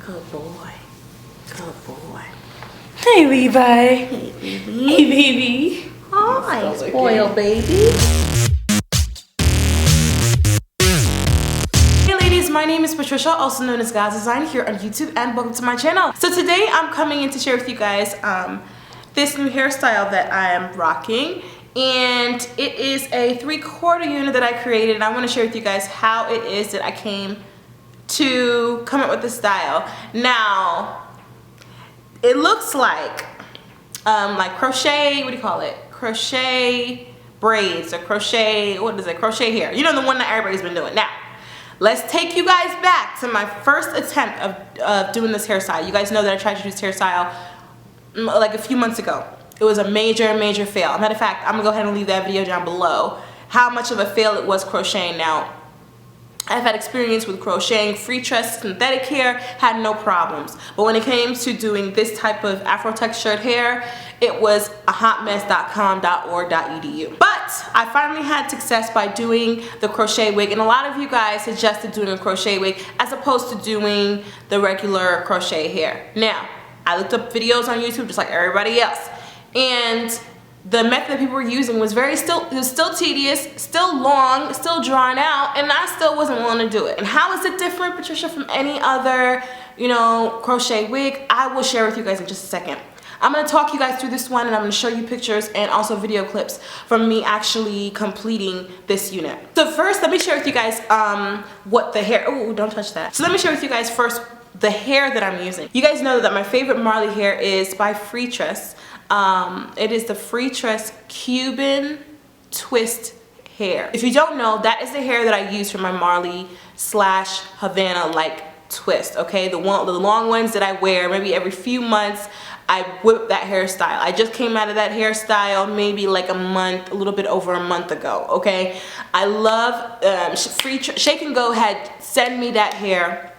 Good boy. Good boy. Hey, Levi. Hey, baby. Hey, baby. Hi, spoiled baby. Hey, ladies. My name is Patricia, also known as God's Design, here on YouTube, and welcome to my channel. So today I'm coming in to share with you guys this new hairstyle that I am rocking. And it is a 3/4 unit that I created, and I want to share with you guys how it is that I came to come up with this style. Now, it looks like crochet, what do you call it? Crochet braids or crochet, what is it? Crochet hair. You know, the one that everybody's been doing. Now, let's take you guys back to my first attempt of doing this hairstyle. You guys know that I tried to do this hairstyle like a few months ago. It was a major fail. Matter of fact, I'm gonna go ahead and leave that video down below, how much of a fail it was crocheting. Now, I've had experience with crocheting free tress synthetic hair, had no problems. But when it came to doing this type of Afro textured hair, it was a hotmess.com.org.edu. But I finally had success by doing the crochet wig, and a lot of you guys suggested doing a crochet wig as opposed to doing the regular crochet hair. Now, I looked up videos on YouTube just like everybody else, and the method that people were using was still tedious, still long, still drawn out, and I still wasn't willing to do it. And how is it different, Patricia, from any other, you know, crochet wig? I will share with you guys in just a second. I'm going to talk you guys through this one, and I'm going to show you pictures and also video clips from me actually completing this unit. So first, let me share with you guys what the hair, oh, don't touch that. So let me share with you guys first the hair that I'm using. You guys know that my favorite Marley hair is by Free Tress. It is the Free Tress Cuban twist hair. If you don't know, that is the hair that I use for my Marley / Havana like twist, okay? The long ones that I wear maybe every few months. I whip that hairstyle. I just came out of that hairstyle maybe like a little bit over a month ago, okay? I love, Shake and Go had sent me that hair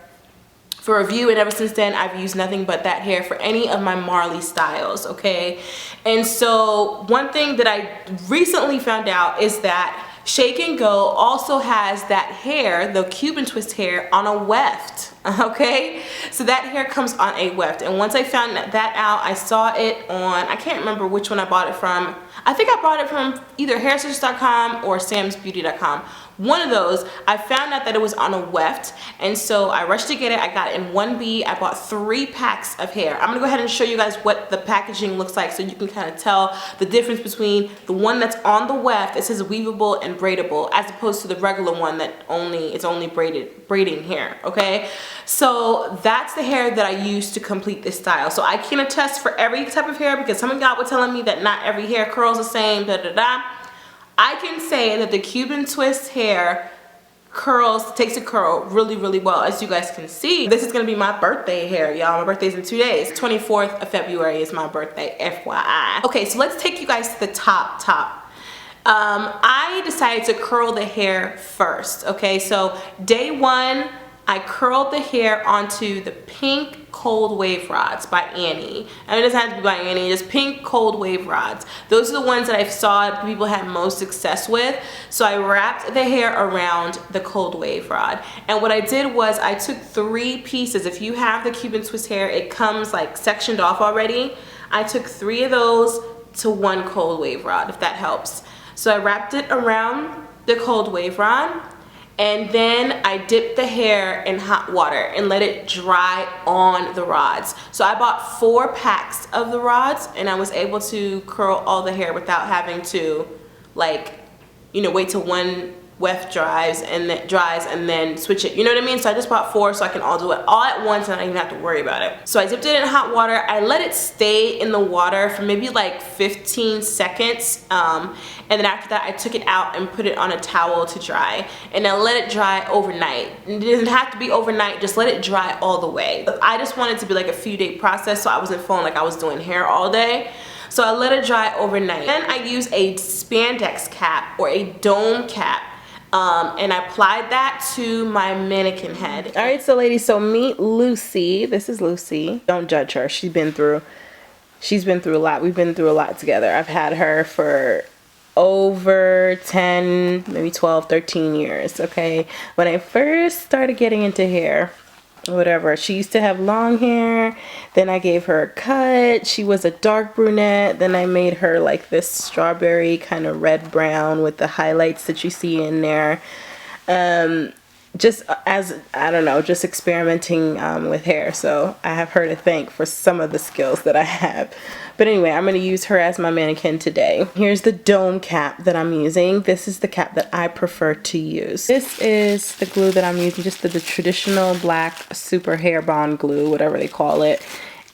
for review, and ever since then I've used nothing but that hair for any of my Marley styles, okay? And so one thing that I recently found out is that Shake and Go also has that hair, the Cuban twist hair, on a weft, okay? So that hair comes on a weft, and once I found that out, I saw it on, I can't remember which one I bought it from. I think I bought it from either hairsisters.com or samsbeauty.com. One of those. I found out that it was on a weft, and so I rushed to get it. I got it in 1B. I bought 3 packs of hair. I'm gonna go ahead and show you guys what the packaging looks like so you can kind of tell the difference between the one that's on the weft. It says weavable and braidable, as opposed to the regular one that it's only braiding hair, okay? So that's the hair that I used to complete this style. So I can attest for every type of hair, because some of y'all were telling me that not every hair curls the same, I can say that the Cuban twist hair takes a curl really well, as you guys can see. This is gonna be my birthday hair, y'all. My birthday's in 2 days. 24th of February is my birthday, FYI. Okay, so let's take you guys to the top. I decided to curl the hair first, okay? So day 1, I curled the hair onto the pink cold wave rods by Annie. And it doesn't have to be by Annie, just pink cold wave rods. Those are the ones that I saw people had most success with. So I wrapped the hair around the cold wave rod. And what I did was I took 3 pieces. If you have the Cuban twist hair, it comes like sectioned off already. I took 3 of those to 1 cold wave rod, if that helps. So I wrapped it around the cold wave rod, and then I dipped the hair in hot water and let it dry on the rods. So I bought 4 packs of the rods, and I was able to curl all the hair without having to, like, you know, wait till one weft dries and then switch it. You know what I mean? So I just bought 4 so I can all do it all at once and I don't even have to worry about it. So I dipped it in hot water. I let it stay in the water for maybe like 15 seconds. And then after that, I took it out and put it on a towel to dry. And I let it dry overnight. It doesn't have to be overnight, just let it dry all the way. I just wanted it to be like a few-day process, so I wasn't feeling like I was doing hair all day. So I let it dry overnight. Then I use a spandex cap or a dome cap. And I applied that to my mannequin head. All right, so ladies, so meet Lucy. This is Lucy. Don't judge her. She's been through a lot. We've been through a lot together. I've had her for over 10, maybe 12, 13 years, okay? When I first started getting into hair, whatever. She used to have long hair, then I gave her a cut. She was a dark brunette, then I made her like this strawberry kind of red brown with the highlights that you see in there. Just as, I don't know, just experimenting with hair. So I have her to thank for some of the skills that I have. But anyway, I'm going to use her as my mannequin today. Here's the dome cap that I'm using. This is the cap that I prefer to use. This is the glue that I'm using, just the traditional black super hair bond glue, whatever they call it.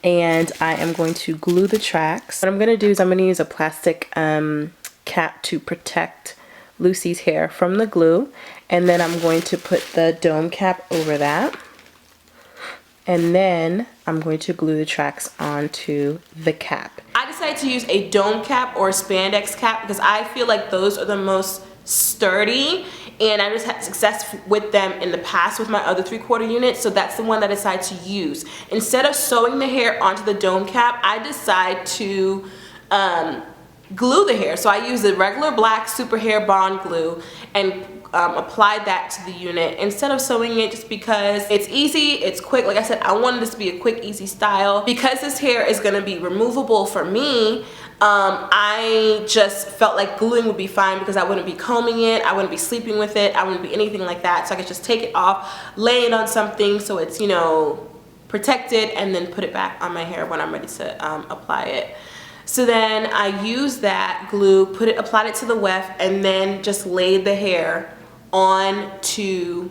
And I am going to glue the tracks. What I'm going to do is I'm going to use a plastic cap to protect Lucy's hair from the glue, and then I'm going to put the dome cap over that, and then I'm going to glue the tracks onto the cap. I decided to use a dome cap or a spandex cap because I feel like those are the most sturdy, and I just had success with them in the past with my other 3/4 units, so that's the one that I decided to use. Instead of sewing the hair onto the dome cap, I decide to glue the hair. So I use the regular black super hair bond glue and applied that to the unit instead of sewing it, just because it's easy, it's quick. Like I said, I wanted this to be a quick, easy style. Because this hair is going to be removable for me, I just felt like gluing would be fine because I wouldn't be combing it, I wouldn't be sleeping with it, I wouldn't be anything like that. So I could just take it off, lay it on something so it's, you know, protected, and then put it back on my hair when I'm ready to apply it. So then I used that glue, applied it to the weft, and then just laid the hair onto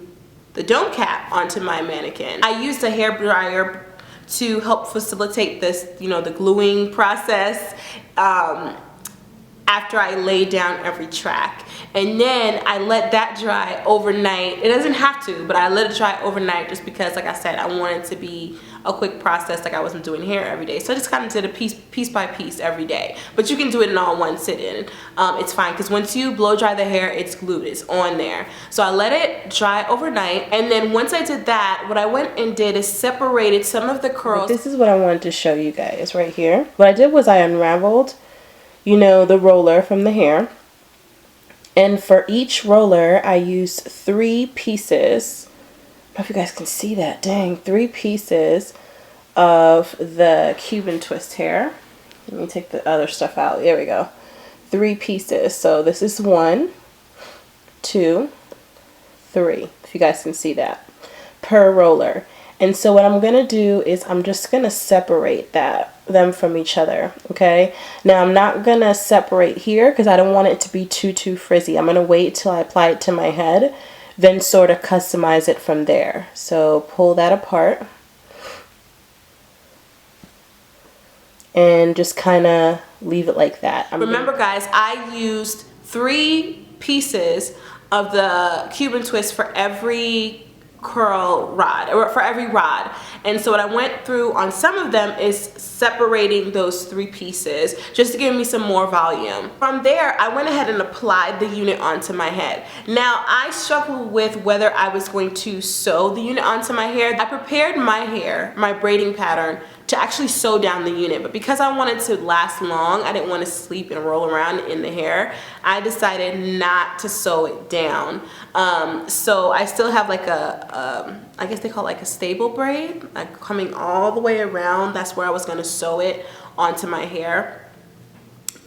the dome cap onto my mannequin. I used a hair dryer to help facilitate this, you know, the gluing process after I laid down every track. And then I let that dry overnight. It doesn't have to, but I let it dry overnight just because, like I said, I wanted it to be a quick process, like I wasn't doing hair every day. So I just kind of did it piece by piece every day. But you can do it in all one sit-in. It's fine, because once you blow dry the hair, it's glued, it's on there. So I let it dry overnight, and then once I did that, what I went and did is separated some of the curls. This is what I wanted to show you guys right here. What I did was I unraveled, you know, the roller from the hair. And for each roller, I used 3 pieces. I don't know if you guys can see that. Dang, 3 pieces of the Cuban twist hair. Let me take the other stuff out. There we go. 3 pieces. So this is 1, 2, 3. If you guys can see that. Per roller. And so what I'm going to do is I'm just going to separate them from each other, okay? Now I'm not going to separate here because I don't want it to be too frizzy. I'm going to wait till I apply it to my head, then sort of customize it from there. So pull that apart and just kind of leave it like that. Remember guys, I used 3 pieces of the Cuban twist for every curl rod, or for every rod. And so what I went through on some of them is separating those 3 pieces just to give me some more volume. From there, I went ahead and applied the unit onto my head. Now I struggled with whether I was going to sew the unit onto my hair. I prepared my hair, my braiding pattern, to actually sew down the unit, but because I wanted to last long, I didn't want to sleep and roll around in the hair, I decided not to sew it down. So I still have like I guess they call it like a stable braid, like coming all the way around. That's where I was going to sew it onto my hair.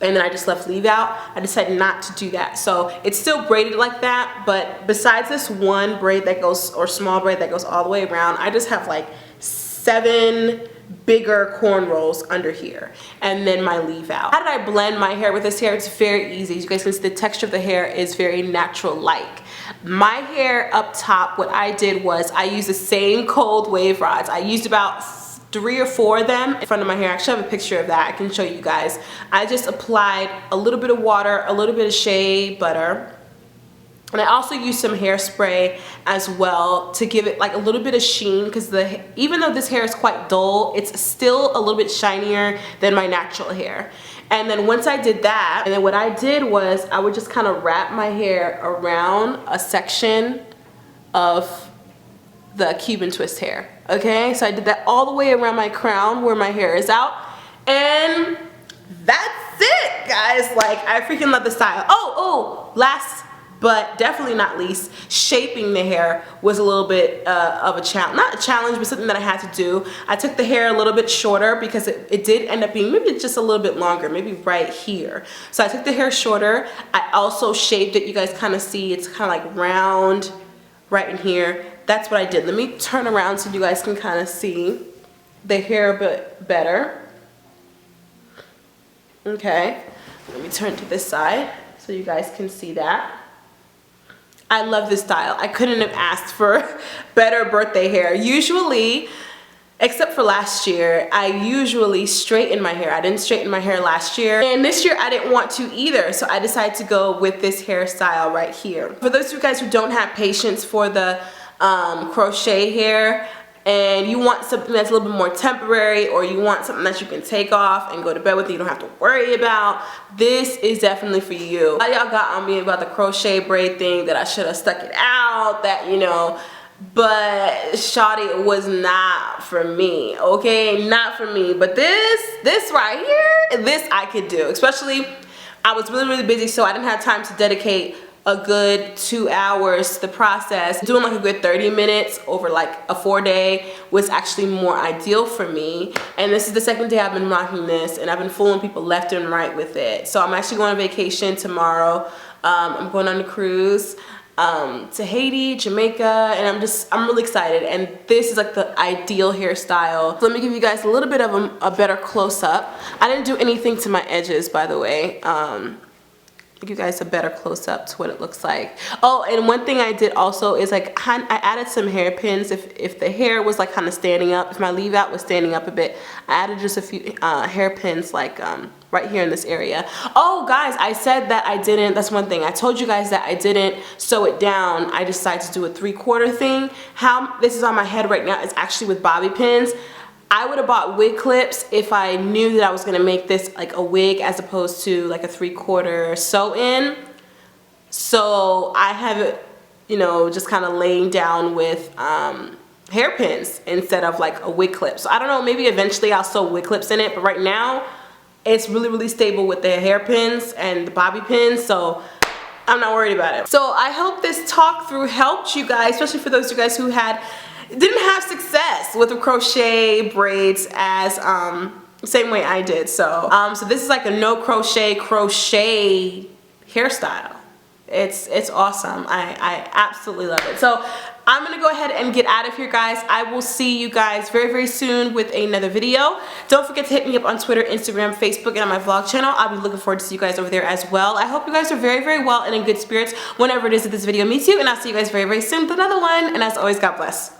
And then I just left leave out. I decided not to do that. So it's still braided like that, but besides this one braid that goes, or small braid that goes all the way around, I just have like 7 bigger cornrows under here, and then my leave out. How did I blend my hair with this hair? It's very easy. You guys can see the texture of the hair is very natural like. My hair up top, what I did was I used the same cold wave rods. I used about 3 or 4 of them in front of my hair. I actually have a picture of that. I can show you guys. I just applied a little bit of water, a little bit of shea butter, and I also used some hairspray as well to give it like a little bit of sheen, because even though this hair is quite dull, it's still a little bit shinier than my natural hair. And then once I did that, and then what I did was I would just kind of wrap my hair around a section of the Cuban twist hair. Okay, so I did that all the way around my crown where my hair is out, and that's it, guys. Like, I freaking love the style. Oh, last but definitely not least, shaping the hair was a little bit of a challenge. Not a challenge, but something that I had to do. I took the hair a little bit shorter because it did end up being maybe just a little bit longer, maybe right here. So I took the hair shorter. I also shaped it. You guys kind of see it's kind of like round right in here. That's what I did. Let me turn around so you guys can kind of see the hair a bit better. Okay, let me turn to this side so you guys can see that. I love this style. I couldn't have asked for better birthday hair. Usually, except for last year, I usually straighten my hair. I didn't straighten my hair last year, and this year I didn't want to either, so I decided to go with this hairstyle right here. For those of you guys who don't have patience for the crochet hair, and you want something that's a little bit more temporary, or you want something that you can take off and go to bed with, you don't have to worry about, this is definitely for you. A lot of y'all got on me about the crochet braid thing, that I should have stuck it out, that, you know, but shawty, it was not for me, okay? Not for me. But this right here, this I could do. Especially, I was really busy, so I didn't have time to dedicate a good 2 hours to the process. Doing like a good 30 minutes over like a 4-day was actually more ideal for me. And this is the second day I've been rocking this, and I've been fooling people left and right with it. So I'm actually going on vacation tomorrow. I'm going on a cruise to Haiti, Jamaica, and I'm really excited. And this is like the ideal hairstyle. So let me give you guys a little bit of a better close-up. I didn't do anything to my edges, by the way. Give you guys a better close-up to what it looks like. Oh, and one thing I did also is like I added some hairpins if the hair was like kind of standing up, if my leave out was standing up a bit, I added just a few hairpins like right here in this area. Oh guys, I said that I didn't, that's one thing, I told you guys that I didn't sew it down. I decided to do a 3/4 thing. How this is on my head right now is actually with bobby pins. I would have bought wig clips if I knew that I was going to make this like a wig as opposed to like a 3/4 sew-in. So I have it, you know, just kind of laying down with hairpins instead of like a wig clip. So I don't know, maybe eventually I'll sew wig clips in it, but right now it's really stable with the hairpins and the bobby pins, so I'm not worried about it. So I hope this talk through helped you guys, especially for those of you guys who didn't have success with the crochet braids as same way I did. So so this is like a no crochet hairstyle. It's awesome. I absolutely love it. So I'm gonna go ahead and get out of here, guys. I will see you guys very soon with another video. Don't forget to hit me up on Twitter, Instagram, Facebook, and on my vlog channel. I'll be looking forward to see you guys over there as well. I hope you guys are very well and in good spirits whenever it is that this video meets you, and I'll see you guys very soon with another one. And as always, God bless.